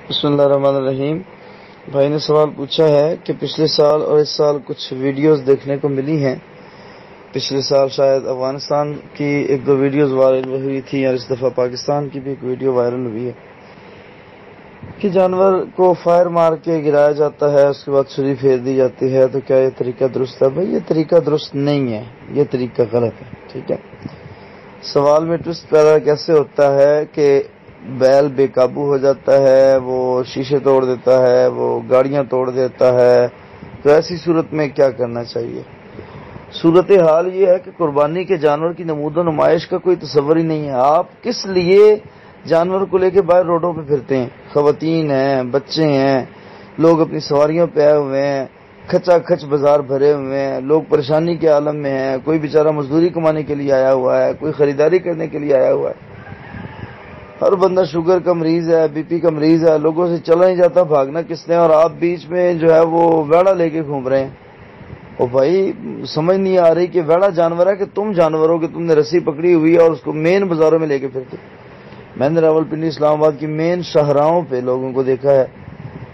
بسم اللہ الرحمن الرحیم۔ بھائی نے سوال پوچھا ہے کہ پچھلے سال اور اس سال کچھ ویڈیوز دیکھنے کو ملی ہیں۔ پچھلے سال شاید افغانستان کی ایک دو ویڈیوز وائرل ہوئی تھی اور اس دفعہ پاکستان کی بھی ایک ویڈیو وائرل ہوئی ہے کہ جانور کو فائر مار کے گرایا جاتا ہے، اس کے بعد چھری پھیر دی جاتی ہے۔ تو کیا یہ طریقہ درست ہے؟ بھائی یہ طریقہ درست نہیں ہے، یہ طریقہ غلط ہے۔ ٹھیک ہے، سوال میں ٹوسٹ پیدا کیسے ہوتا ہے کہ بیل بے قابو ہو جاتا ہے، وہ شیشے توڑ دیتا ہے، وہ گاڑیاں توڑ دیتا ہے، تو ایسی صورت میں کیا کرنا چاہیے؟ صورتحال یہ ہے کہ قربانی کے جانور کی نمود و نمائش کا کوئی تصور ہی نہیں ہے۔ آپ کس لیے جانور کو لے کے باہر روڈوں پہ پھرتے ہیں؟ خواتین ہیں، بچے ہیں، لوگ اپنی سواریوں پہ آئے ہوئے ہیں، کھچا کھچ بازار بھرے ہوئے ہیں، لوگ پریشانی کے عالم میں ہیں، کوئی بیچارہ مزدوری کمانے کے لیے آیا ہوا ہے، کوئی خریداری کرنے کے لیے آیا ہوا ہے، ہر بندہ شوگر کا مریض ہے، بی پی کا مریض ہے، لوگوں سے چلا نہیں جاتا، بھاگنا کس نے؟ اور آپ بیچ میں جو ہے وہ ویڑا لے کے گھوم رہے ہیں۔ اور بھائی سمجھ نہیں آ رہی کہ ویڑا جانور ہے کہ تم جانور ہو کہ تم نے رسی پکڑی ہوئی ہے اور اس کو مین بازاروں میں لے کے پھرتے۔ میں نے راولپنڈی اسلام آباد کی مین شاہراہوں پہ لوگوں کو دیکھا ہے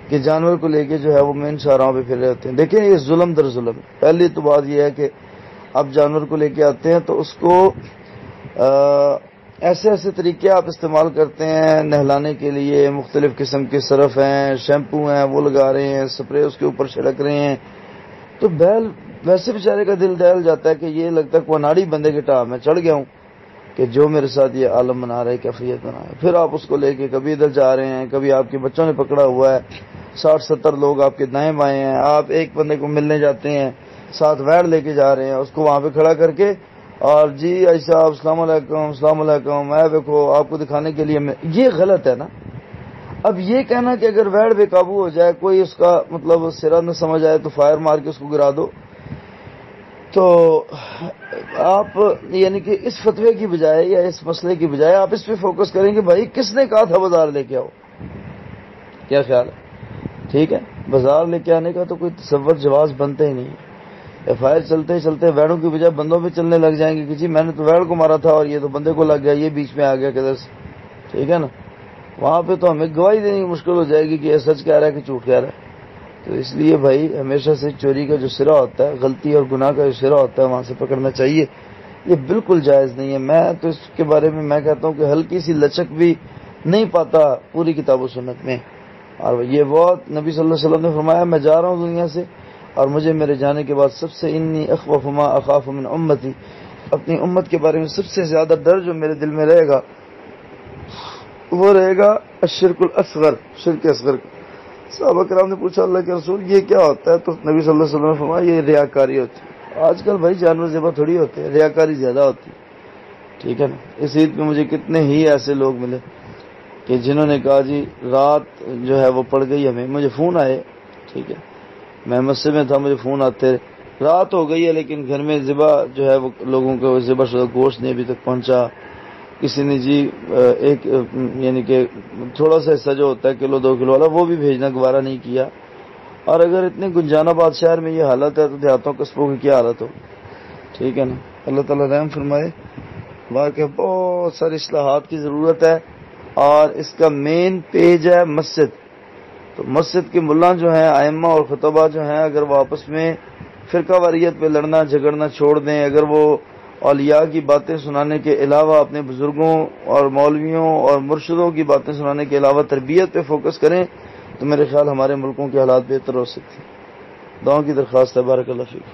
کہ جانور کو لے کے جو ہے وہ مین شاہراہوں پہ پھر رہے ہوتے ہیں۔ دیکھیں یہ ظلم در ظلم۔ پہلی تو بات یہ ہے کہ آپ جانور کو لے کے آتے ہیں تو اس کو ایسے طریقے آپ استعمال کرتے ہیں نہلانے کے لیے، مختلف قسم کے سرف ہیں، شیمپو ہیں، وہ لگا رہے ہیں، سپرے اس کے اوپر چھڑک رہے ہیں، تو بیل ویسے بیچارے کا دل دہل جاتا ہے کہ یہ لگتا ہے کوئی ناڑی بندے کے ٹاپ میں چڑھ گیا ہوں کہ جو میرے ساتھ یہ عالم بنا رہا ہے، کیفیت بنا رہا ہے۔ پھر آپ اس کو لے کے کبھی ادھر جا رہے ہیں، کبھی آپ کے بچوں نے پکڑا ہوا ہے، 60-70 لوگ آپ کے دائیں بائیں ہیں، آپ ایک بندے کو ملنے جاتے ہیں، ساتھ ویڑ لے کے جا رہے ہیں، اس کو وہاں پہ کھڑا کر کے اور جی ایسا السلام علیکم السلام علیکم، میں دیکھو آپ کو دکھانے کے لیے یہ غلط ہے نا۔ اب یہ کہنا کہ اگر ویڑ بے قابو ہو جائے، کوئی اس کا مطلب سرا نہ سمجھ آئے تو فائر مار کے اس کو گرا دو، تو آپ یعنی کہ اس فتوے کی بجائے یا اس مسئلے کی بجائے آپ اس پہ فوکس کریں کہ بھائی کس نے کہا تھا بازار لے کے آؤ؟ کیا خیال ہے؟ ٹھیک ہے، بازار لے کے آنے کا تو کوئی تصور جواز بنتے ہی نہیں ہے۔ فائر چلتے چلتے ویڑوں کی بجائے بندوں پہ چلنے لگ جائیں گے کہ جی میں نے تو ویڑ کو مارا تھا اور یہ تو بندے کو لگ گیا، یہ بیچ میں آ گیا کدھر سے۔ ٹھیک ہے نا، وہاں پہ تو ہمیں گواہی دینی مشکل ہو جائے گی کہ یہ سچ کہہ رہا ہے کہ جھوٹ کہہ رہا ہے۔ تو اس لیے بھائی ہمیشہ سے چوری کا جو سرا ہوتا ہے، غلطی اور گناہ کا جو سرا ہوتا ہے، وہاں سے پکڑنا چاہیے۔ یہ بالکل جائز نہیں ہے۔ میں تو اس کے بارے میں میں کہتا ہوں کہ ہلکی سی لچک بھی نہیں پاتا پوری کتاب و سنت میں۔ اور یہ بہت نبی صلی اللہ علیہ وسلم نے فرمایا میں جا رہا ہوں دنیا سے اور مجھے میرے جانے کے بعد سب سے انی اخوف ما اخاف من امتی، اپنی امت کے بارے میں سب سے زیادہ ڈر جو میرے دل میں رہے گا وہ رہے گا الشرک الاصغر، شرک اصغر۔ صحابہ کرام نے پوچھا اللہ کے رسول یہ کیا ہوتا ہے؟ تو نبی صلی اللہ علیہ وسلم نے فرمایا یہ ریاکاری ہوتی ہے۔ آج کل بھائی جانور ذبح تھوڑی ہوتے ہیں، ریاکاری زیادہ ہوتی ہے۔ ٹھیک ہے نا، اس عید میں مجھے کتنے ہی ایسے لوگ ملے کہ جنہوں نے کہا جی رات جو ہے وہ پڑ گئی ہمیں، مجھے فون آئے، ٹھیک ہے میں مسجد میں تھا، مجھے فون آتے رات ہو گئی ہے لیکن گھر میں ذبح جو ہے وہ لوگوں کو ذبح شدہ گوشت نہیں ابھی تک پہنچا، کسی نے جی ایک یعنی کہ تھوڑا سا حصہ جو ہوتا ہے کلو 2 کلو والا وہ بھی بھیجنا گوارا نہیں کیا۔ اور اگر اتنے گنجان آباد شہر میں یہ حالت ہے تو دیہاتوں قصبوں کی کیا حالت ہو؟ ٹھیک ہے نا، اللہ تعالیٰ رحم فرمائے۔ واقعی بہت ساری اصلاحات کی ضرورت ہے اور اس کا مین پیج ہے مسجد۔ تو مسجد کے ملا جو ہیں، ائمہ اور خطبہ جو ہیں، اگر وہ آپس میں فرقہ واریت پہ لڑنا جھگڑنا چھوڑ دیں، اگر وہ اولیاء کی باتیں سنانے کے علاوہ اپنے بزرگوں اور مولویوں اور مرشدوں کی باتیں سنانے کے علاوہ تربیت پہ فوکس کریں تو میرے خیال ہمارے ملکوں کے حالات بہتر ہو سکتے ہیں۔ دعاؤں کی درخواست ہے، بارک اللہ فیک۔